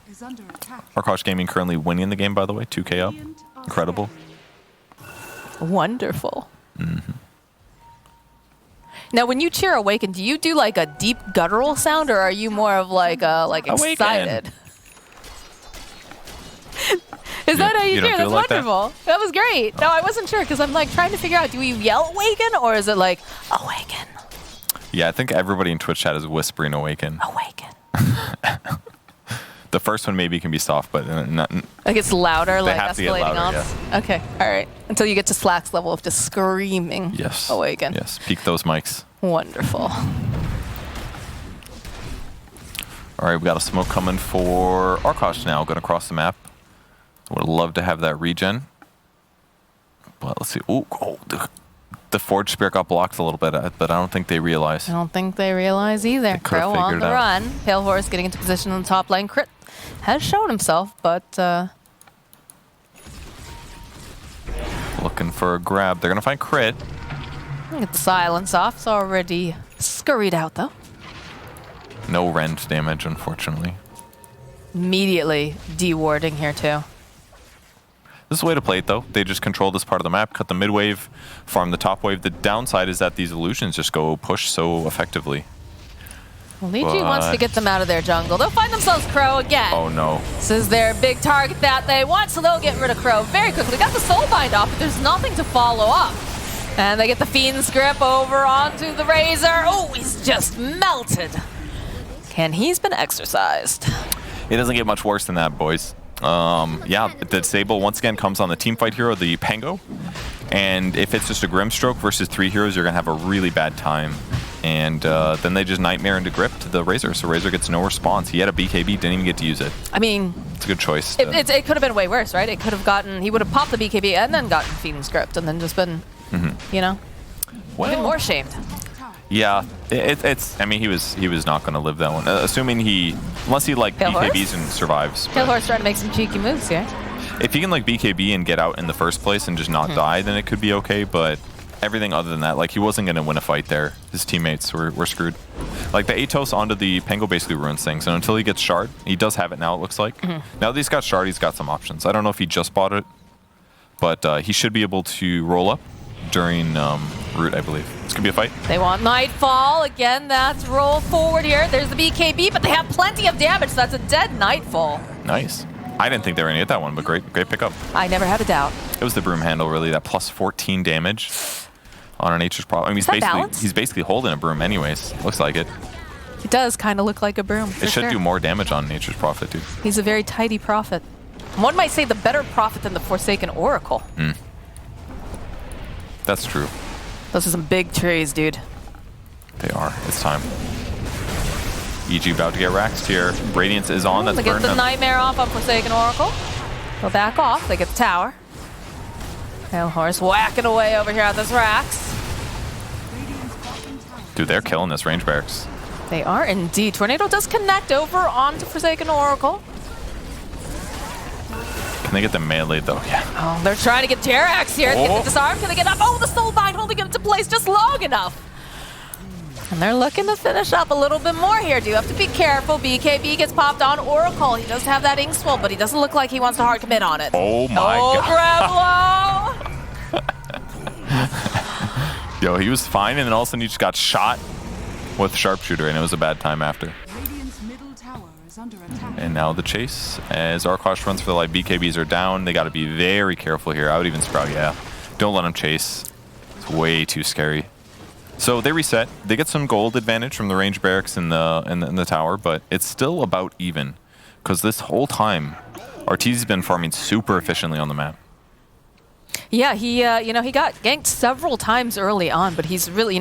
Arkosh Gaming currently winning the game, by the way. 2K up. Incredible. Wonderful. Now, when you cheer Awaken, do you do like a deep guttural sound, or are you more of like excited? Is that how you cheer? That's wonderful. That was great. No, I wasn't sure because I'm like trying to figure out, do we yell Awaken or is it like Awaken? Yeah, I think everybody in Twitch chat is whispering Awaken. Awaken. The first one maybe can be soft, but not. Like it's louder, like have to get escalating louder, off. Yeah. Okay, all right. Until you get to Slack's level of just screaming. Yes. Awaken. Yes. Peak those mics. Wonderful. All right, we got a smoke coming for Arkosh now. Going to cross the map. Would love to have that regen. But let's see. Oh, the Forge Spear got blocked a little bit, but I don't think they realize. I don't think they realize either. Crow on the run. Pale Horse getting into position on the top lane. Crit has shown himself, but... looking for a grab. They're going to find Crit. Get the silence off. It's already scurried out, though. No rend damage, unfortunately. Immediately dewarding here, too. This is the way to play it, though. They just control this part of the map, cut the mid wave, farm the top wave. The downside is that these illusions just go push so effectively. Well, Liji wants to get them out of their jungle. They'll find themselves Crow again. Oh, no. This is their big target that they want, so they'll get rid of Crow very quickly. Got the Soulbind off, but there's nothing to follow up. And they get the Fiend's Grip over onto the Razor. Oh, he's just melted. And he's been exercised. It doesn't get much worse than that, boys. Yeah, the Sable once again comes on the teamfight hero, the Pango. And if it's just a Grimstroke versus 3 heroes, you're going to have a really bad time. And then they just Nightmare into Grip to the Razor, so Razor gets no response. He had a BKB, didn't even get to use it. I mean... It's a good choice. It could have been way worse, right? It could have gotten... He would have popped the BKB and then gotten Fiend's Grip and then just been, you know, even more shamed. Yeah, it's. I mean, he was not going to live that one, assuming unless he like BKBs and survives. Pale Horse trying to make some cheeky moves here. If he can like BKB and get out in the first place and just not die, then it could be okay. But everything other than that, like he wasn't going to win a fight there. His teammates were screwed. Like the Atos onto the Pango basically ruins things, and until he gets Shard, he does have it now. It looks like now that he's got Shard, he's got some options. I don't know if he just bought it, but he should be able to roll up during route, I believe. It's going to be a fight. They want Nightfall. Again, that's roll forward here. There's the BKB, but they have plenty of damage, so that's a dead Nightfall. Nice. I didn't think they were going to get that one, but great pickup. I never had a doubt. It was the broom handle, really, that plus 14 damage on an Nature's Prophet. I mean, he's basically holding a broom anyways. Looks like it. It does kind of look like a broom. It should do more damage on Nature's Prophet, dude. He's a very tidy prophet. One might say the better prophet than the Forsaken Oracle. That's true. Those are some big trees, dude. They are. It's time. EG about to get raxed here. Radiance is on. That's they get the Nightmare off on Forsaken Oracle. They'll back off. They get the tower. Pale Horse whacking away over here at this Rax. Dude, they're killing this range barracks. They are indeed. Tornado does connect over onto Forsaken Oracle. Can they get the melee though? Yeah. Oh, they're trying to get Jerax here. Get the disarm. Can they get up? Oh, the Soulbind holding him to place just long enough. And they're looking to finish up a little bit more here. Do have to be careful. BKB gets popped on Oracle. He does have that ink swell, but he doesn't look like he wants to hard commit on it. Oh my god. Gremlo! Yo, he was fine, and then all of a sudden he just got shot with Sharpshooter, and it was a bad time after. And now the chase as Arkosh runs for the light. BKBs are down. They got to be very careful here. I would even Sprout, yeah. Don't let him chase. It's way too scary. So they reset. They get some gold advantage from the range barracks in the tower, but it's still about even because this whole time, Arteezy's been farming super efficiently on the map. Yeah, he he got ganked several times early on, but he's really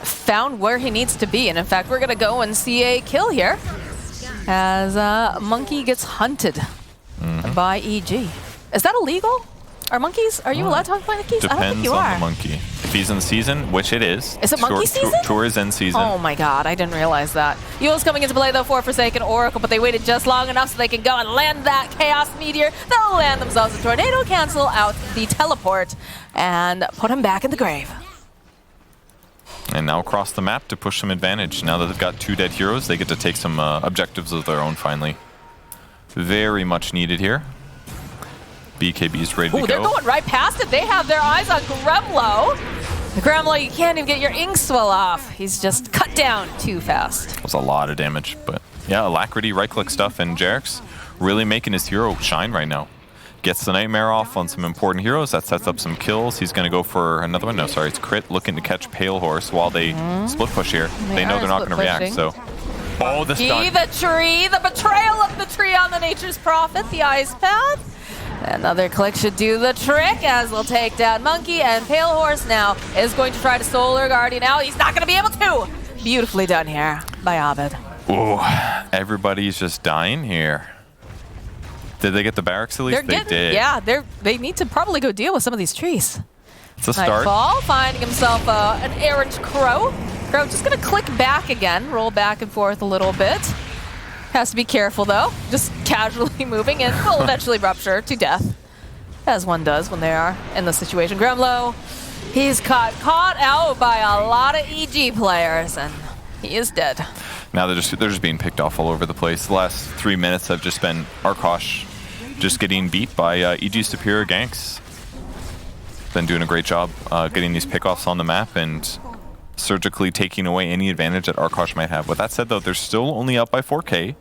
found where he needs to be. And in fact, we're gonna go and see a kill here as Monkey gets hunted by EG. Is that illegal? Are you allowed to hunt monkeys? I don't think you are. Depends on the monkey. If he's in season, which it is. Is it monkey season? Tour is in season. Oh my god, I didn't realize that. Yule's coming into play though for Forsaken Oracle, but they waited just long enough so they can go and land that Chaos Meteor. They'll land themselves a Tornado, cancel out the teleport, and put him back in the grave. And now across the map to push some advantage. Now that they've got 2 dead heroes, they get to take some objectives of their own finally. Very much needed here. BKB's ready to go. They're going right past it. They have their eyes on Gremlo. Gremlo, you can't even get your ink swell off. He's just cut down too fast. That was a lot of damage, but yeah, Alacrity, right-click stuff, and Jerax really making his hero shine right now. Gets the Nightmare off on some important heroes. That sets up some kills. He's going to go for another one. No, sorry, it's Crit looking to catch Pale Horse while they split push here. They know they're not going to react, so... Oh, the stun. The tree, the betrayal of the tree on the Nature's Prophet, the Ice Path. Another click should do the trick as we'll take down Monkey, and Pale Horse now is going to try to Solar Guardian out. He's not going to be able to. Beautifully done here by Abed. Ooh, everybody's just dying here. Did they get the barracks at least? They did. Yeah, they need to probably go deal with some of these trees. It's a start. Nightfall finding himself an errant crow. Crow just going to click back again, roll back and forth a little bit. Has to be careful though, just casually moving and will eventually rupture to death, as one does when they are in the situation. Gremlo, he's caught out by a lot of EG players, and he is dead. Now they're just being picked off all over the place. The last 3 minutes have just been Arkosh just getting beat by EG superior ganks. Been doing a great job getting these pickoffs on the map and surgically taking away any advantage that Arkosh might have. With that said, though, they're still only up by 4K.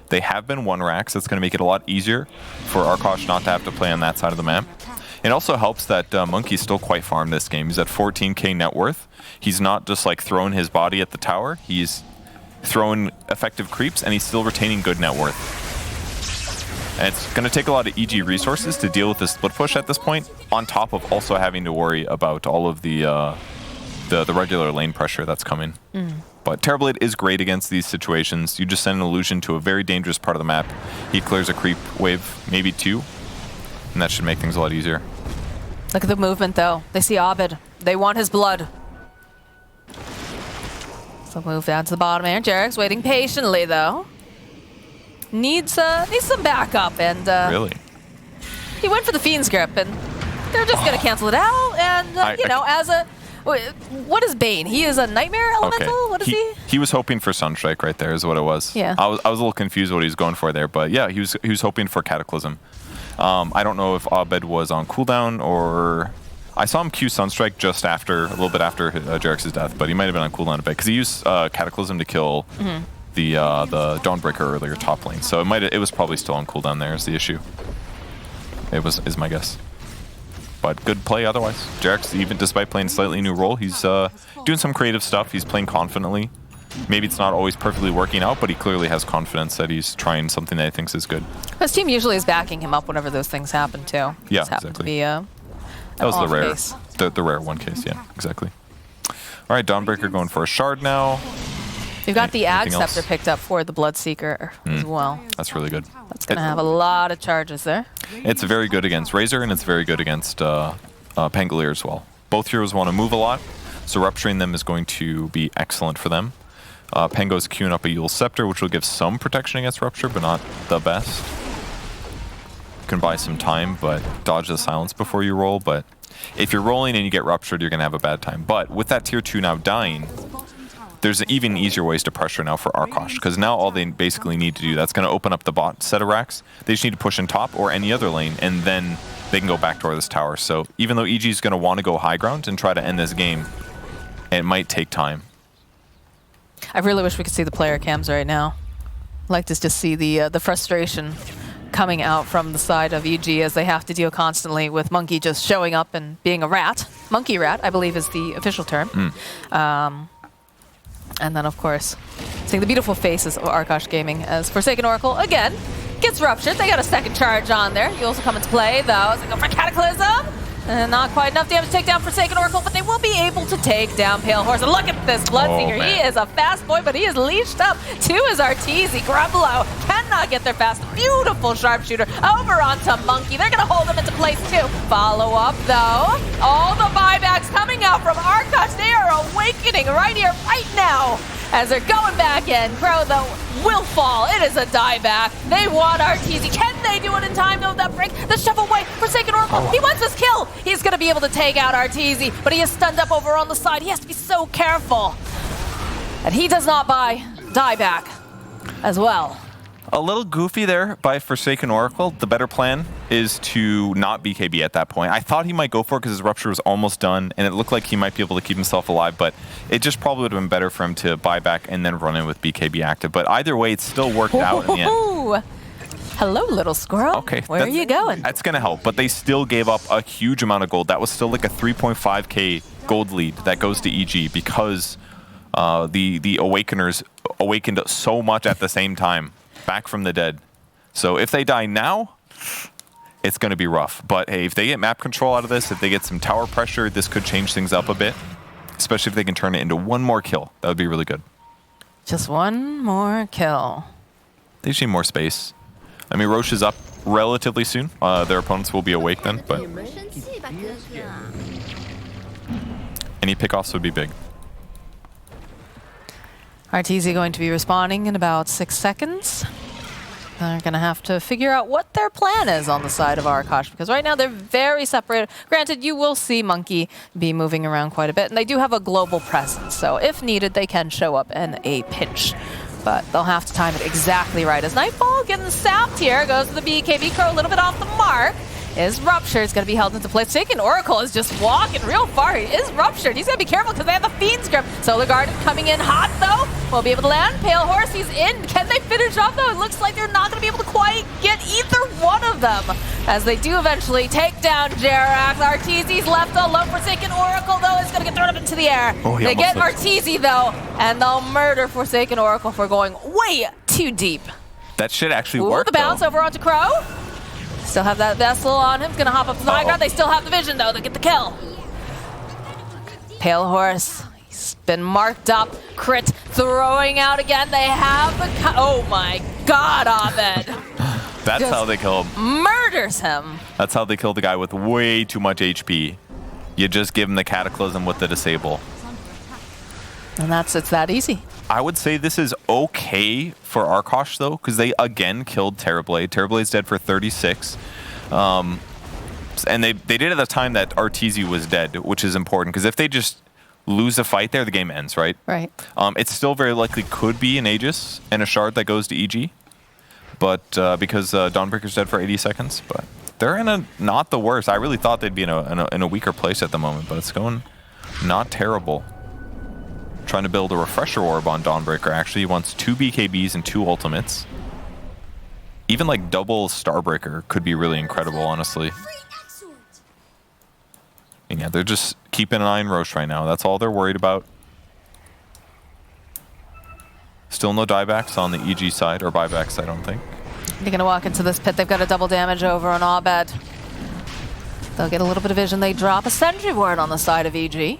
They have been 1 racks. That's going to make it a lot easier for Arkosh not to have to play on that side of the map. It also helps that Monkey's still quite farmed this game. He's at 14K net worth. He's not just like throwing his body at the tower. He's throwing effective creeps, and he's still retaining good net worth. And it's going to take a lot of EG resources to deal with this split push at this point, on top of also having to worry about all of the regular lane pressure that's coming. But Terrorblade is great against these situations. You just send an illusion to a very dangerous part of the map. He clears a creep wave, maybe 2, and that should make things a lot easier. Look at the movement though. They see Abed. They want his blood. So move down to the bottom here. Jerax waiting patiently though. Needs some backup, and really? He went for the Fiend's Grip, and they're just going to cancel it out, and as a... What is Bane? He is a Nightmare Elemental? Okay. What is he? He was hoping for Sunstrike right there is what it was. Yeah. I was a little confused what he was going for there, but yeah, he was hoping for Cataclysm. I don't know if Abed was on cooldown or... I saw him Q Sunstrike just after, a little bit after Jerax's death, but he might have been on cooldown a bit, because he used Cataclysm to kill the Dawnbreaker earlier top lane, so it was probably still on cooldown there is the issue. Is my guess. But good play otherwise. Jerax, even despite playing a slightly new role, he's doing some creative stuff. He's playing confidently. Maybe it's not always perfectly working out, but he clearly has confidence that he's trying something that he thinks is good. His team usually is backing him up whenever those things happen too. Yeah, exactly. To be, that was the rare one case, yeah, exactly. All right, Dawnbreaker going for a shard now. We've got the Ag Scepter picked up for the Bloodseeker as well. That's really good. That's going to have a lot of charges there. It's very good against Razor, and it's very good against Pangolier as well. Both heroes want to move a lot, so rupturing them is going to be excellent for them. Pango's queuing up a Yule Scepter, which will give some protection against Rupture, but not the best. You can buy some time, but dodge the silence before you roll. But if you're rolling and you get Ruptured, you're going to have a bad time. But with that tier 2 now dying, there's even easier ways to pressure now for Arkosh, because now all they basically need to do, that's going to open up the bot set of racks. They just need to push in top or any other lane, and then they can go back toward this tower. So even though EG is going to want to go high ground and try to end this game, it might take time. I really wish we could see the player cams right now. I'd like to just see the frustration coming out from the side of EG as they have to deal constantly with Monkey just showing up and being a rat. Monkey rat, I believe, is the official term. And then, of course, seeing the beautiful faces of Arkosh Gaming as Forsaken Oracle, again, gets ruptured. They got a second charge on there. You also come into play, though, as they go for Cataclysm. And not quite enough damage to take down Forsaken Oracle, but they will be able to take down Pale Horse. And look at this Bloodseeker. He is a fast boy, but he is leashed up to his Arteezy. Grumlow cannot get there fast. Beautiful sharpshooter over onto Monkey. They're going to hold him into place, too. Follow up, though. All the buybacks coming out from Arkosh. They are awakening right here, right now. As they're going back in, Crow, though, will fall. It is a dieback. They want Arteezy. Can they do it in time, though? That break, the shove away, Forsaken Oracle. He wants this kill. He's going to be able to take out Arteezy, but he is stunned up over on the side. He has to be so careful. And he does not die back as well. A little goofy there by Forsaken Oracle. The better plan is to not BKB at that point. I thought he might go for it because his rupture was almost done, and it looked like he might be able to keep himself alive, but it just probably would have been better for him to buy back and then run in with BKB active. But either way, it still worked out in the end. Hello, little squirrel. Okay, where are you going? That's going to help, but they still gave up a huge amount of gold. That was still like a 3.5k gold lead that goes to EG because the Awakeners awakened so much at the same time. Back from the dead. So if they die now, it's going to be rough. But hey, if they get map control out of this, if they get some tower pressure, this could change things up a bit. Especially if they can turn it into one more kill. That would be really good. Just one more kill. They just need more space. I mean, Roche is up relatively soon. Their opponents will be awake then, but any pickoffs would be big. Arteezy going to be respawning in about 6 seconds. They're going to have to figure out what their plan is on the side of Arkosh, because right now they're very separated. Granted, you will see Monkey be moving around quite a bit, and they do have a global presence, so if needed, they can show up in a pinch. But they'll have to time it exactly right. As Nightfall getting sapped here, goes to the BKB Crow a little bit off the mark. Is ruptured. It's going to be held into place. Forsaken Oracle is just walking real far. He is ruptured. He's going to be careful because they have the Fiend's Grip. Solar Guard coming in hot, though. Will be able to land. Pale Horse, he's in. Can they finish off, though? It looks like they're not going to be able to quite get either one of them. As they do eventually take down Jerax. Arteezy's left alone. Forsaken Oracle, though, is going to get thrown up into the air. They get Arteezy, though, and they'll murder Forsaken Oracle for going way too deep. That should actually work, the bounce over onto Crow. Still have that vessel on him. He's going to hop up to the high ground. They still have the vision, though. They get the kill. Pale Horse. He's been marked up. Crit throwing out again. They have the... Oh, my God, Abed. That's how they kill him. Murders him. That's how they kill the guy with way too much HP. You just give him the Cataclysm with the disable. And it's that easy. I would say this is okay for Arkosh, though, because they again killed Terrorblade. Terrorblade's dead for 36. And they did it at the time that Arteezy was dead, which is important, because if they just lose a fight there, the game ends, right? Right. It still very likely could be an Aegis and a Shard that goes to EG, but because Dawnbreaker's dead for 80 seconds. But they're in a not the worst. I really thought they'd be in a weaker place at the moment, but it's going not terrible. Trying to build a refresher orb on Dawnbreaker. Actually, he wants 2 BKBs and 2 ultimates. Even like double Starbreaker could be really incredible, honestly. And yeah, they're just keeping an eye on Roche right now. That's all they're worried about. Still no diebacks on the EG side, or buybacks, I don't think. They're going to walk into this pit. They've got a double damage over on Abed. They'll get a little bit of vision. They drop a Sentry Ward on the side of EG.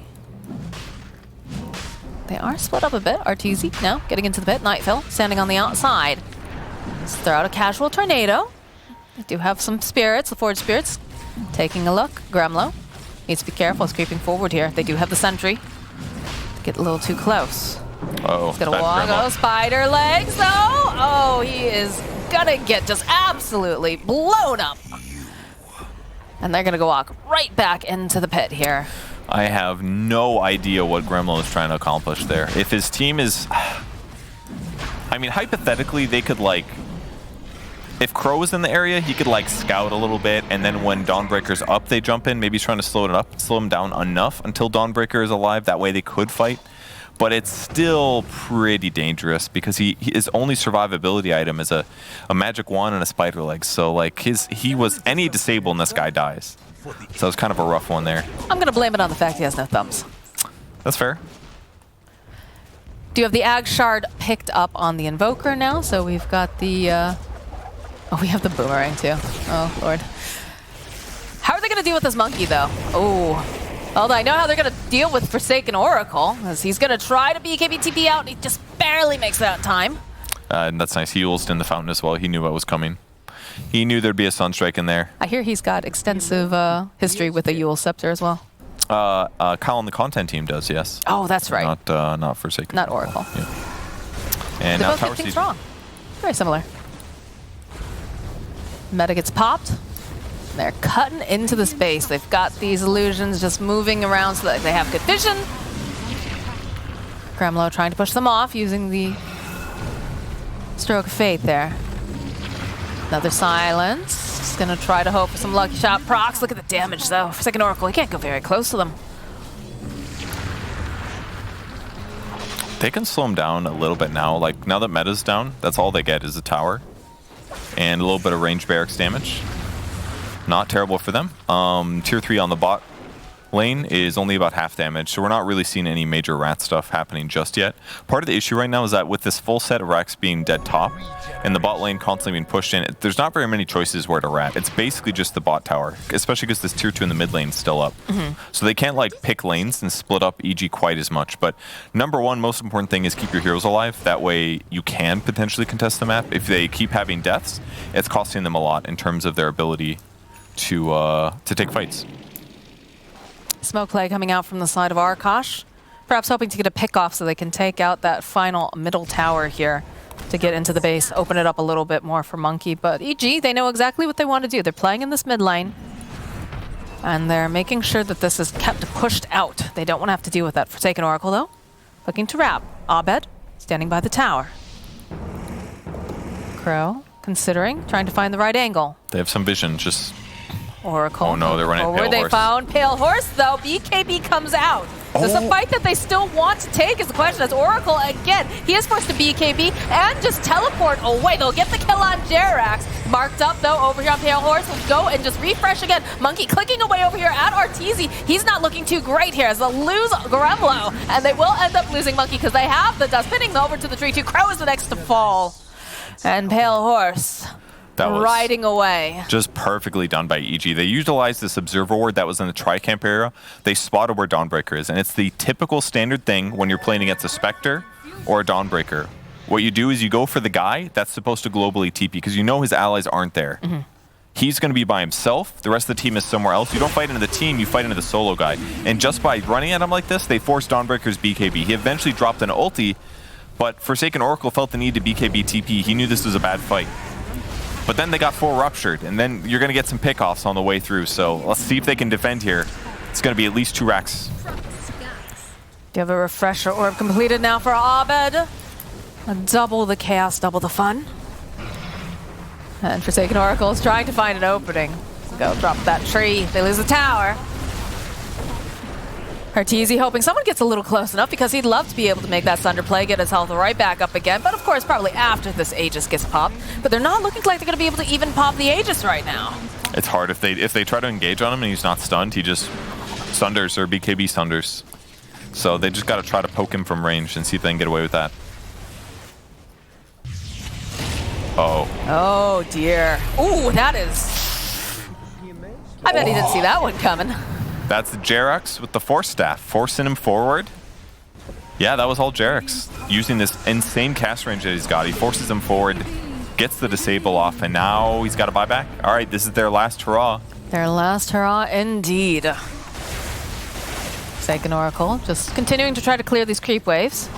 They are split up a bit. Arteezy now getting into the pit. Nightfall standing on the outside. Let's throw out a casual tornado. They do have some spirits, the Forge Spirits. Taking a look. Gremlow needs to be careful. He's creeping forward here. They do have the sentry. Get a little too close. Uh-oh. He's gonna walk. Oh, spider legs though. Oh, he is gonna get just absolutely blown up. And they're gonna go walk right back into the pit here. I have no idea what Gremlo is trying to accomplish there. If his team is... I mean, hypothetically, they could, like... If Crow was in the area, he could, like, scout a little bit, and then when Dawnbreaker's up, they jump in. Maybe he's trying to slow him down enough until Dawnbreaker is alive. That way they could fight. But it's still pretty dangerous because his only survivability item is a magic wand and a spider leg. So, like, he was any disable and this guy dies. So it's kind of a rough one there. I'm going to blame it on the fact he has no thumbs. That's fair. Do you have the Ag Shard picked up on the Invoker now? So we've got the... Oh, we have the Boomerang too. Oh, Lord. How are they going to deal with this monkey, though? Oh. Although I know how they're going to deal with Forsaken Oracle, as he's going to try to BKB TP out, and he just barely makes it out in time. And that's nice. He ulted in the fountain as well. He knew what was coming. He knew there'd be a Sunstrike in there. I hear he's got extensive history with the Yule Scepter as well. Kyle on the content team does, yes. Oh, that's right. Not Forsaken. Not Oracle. Yeah. And they now both Tower get things Season. wrong. Very similar. Meta gets popped. They're cutting into the space. They've got these illusions just moving around so that they have good vision. Gremlo trying to push them off using the Stroke of Fate there. Another silence. Just gonna try to hope for some lucky shot procs. Look at the damage though. Forsaken Oracle, he can't go very close to them. They can slow him down a little bit now. Like, now that meta's down, that's all they get is a tower. And a little bit of range barracks damage. Not terrible for them. Tier 3 on the bot lane is only about half damage, so we're not really seeing any major rat stuff happening just yet. Part of the issue right now is that with this full set of Rex being dead top, and the bot lane constantly being pushed in, there's not very many choices where to rat. It's basically just the bot tower, especially because this tier 2 in the mid lane is still up. So they can't like pick lanes and split up EG quite as much. But number one, most important thing is keep your heroes alive. That way you can potentially contest the map. If they keep having deaths, it's costing them a lot in terms of their ability to take fights. Smoke play coming out from the side of Arkosh. Perhaps hoping to get a pick off so they can take out that final middle tower here to get into the base, open it up a little bit more for Monkey. But EG, they know exactly what they want to do. They're playing in this mid lane, and they're making sure that this is kept pushed out. They don't want to have to deal with that. Forsaken Oracle, though, looking to wrap. Abed, standing by the tower. Crow, considering, trying to find the right angle. They have some vision, just... Oracle. Oh no, they're running Pale Horse. They found Pale Horse, though. BKB comes out. Oh. There's a fight that they still want to take is the question. As Oracle, again, he is forced to BKB and just teleport away. They'll get the kill on Jerax. Marked up, though, over here on Pale Horse. Will go and just refresh again. Monkey clicking away over here at Arteezy. He's not looking too great here as they'll lose Gremlo. And they will end up losing Monkey because they have the dust pinning over to the tree. Crow is the next to fall. And Pale Horse... That was riding away. Just perfectly done by EG. They utilized this observer ward that was in the tri-camp area. They spotted where Dawnbreaker is, and it's the typical standard thing when you're playing against a Spectre or a Dawnbreaker. What you do is you go for the guy that's supposed to globally TP because you know his allies aren't there. He's going to be by himself. The rest of the team is somewhere else. You don't fight into the team, you fight into the solo guy. And just by running at him like this, they forced Dawnbreaker's BKB. He eventually dropped an ulti, but Forsaken Oracle felt the need to BKB TP. He knew this was a bad fight. But then they got full ruptured, and then you're going to get some pickoffs on the way through. So let's see if they can defend here. It's going to be at least 2 racks. Do you have a refresher orb completed now for Abed? Double the chaos, double the fun. And Forsaken Oracle is trying to find an opening. Go drop that tree. They lose the tower. Arteezy hoping someone gets a little close enough because he'd love to be able to make that Thunder play, get his health right back up again. But of course, probably after this Aegis gets popped. But they're not looking like they're going to be able to even pop the Aegis right now. It's hard. If they try to engage on him and he's not stunned, he just Sunders or BKB Sunders. So they just got to try to poke him from range and see if they can get away with that. Oh dear. Ooh, that is... I bet he didn't see that one coming. That's Jerax with the Force Staff, forcing him forward. Yeah, that was all Jerax. Using this insane cast range that he's got. He forces him forward, gets the disable off, and now he's got to buy back. All right, this is their last hurrah. Their last hurrah indeed. Forsaken Oracle just continuing to try to clear these creep waves.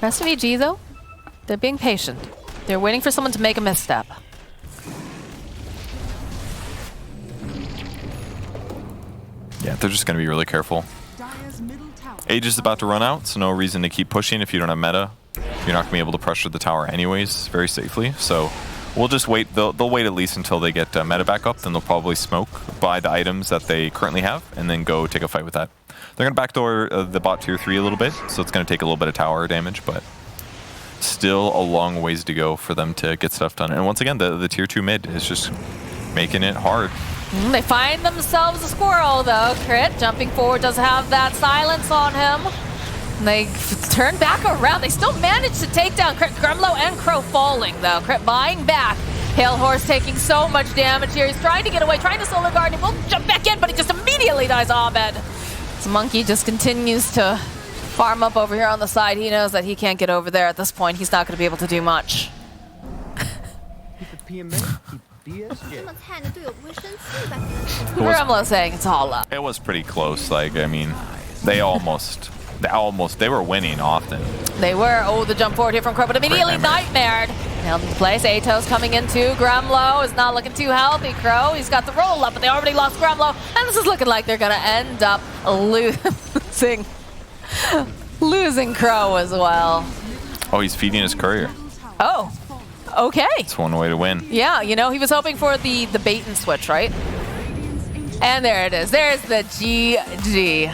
Rest of EG, though, they're being patient. They're waiting for someone to make a misstep. Yeah, they're just going to be really careful. Age is about to run out, so no reason to keep pushing if you don't have meta. You're not going to be able to pressure the tower anyways very safely. So we'll just wait. They'll wait at least until they get meta back up. Then they'll probably smoke, buy the items that they currently have, and then go take a fight with that. They're going to backdoor the bot tier 3 a little bit, so it's going to take a little bit of tower damage, but still a long ways to go for them to get stuff done. And once again, the tier 2 mid is just making it hard. They find themselves a squirrel, though. Crit, jumping forward, does have that silence on him. They turn back around. They still manage to take down Crit. Gremlo and Crow falling, though. Crit buying back. Hail Horse taking so much damage here. He's trying to get away, trying to Solar Guard. He will jump back in, but he just immediately dies Abed. This Monkey just continues to farm up over here on the side. He knows that he can't get over there at this point. He's not going to be able to do much. Gremlo saying it's all up. It was pretty close. Like, I mean, they were winning often. They were. Oh, the jump forward here from Crow, but immediately nightmared. Nailed into place. Atos coming into Gremlo is not looking too healthy. Crow, he's got the roll up, but they already lost Gremlo, and this is looking like they're gonna end up losing Crow as well. Oh, he's feeding his courier. Oh, okay. It's one way to win. Yeah, you know, he was hoping for the bait and switch, right? And there it is. There's the GG.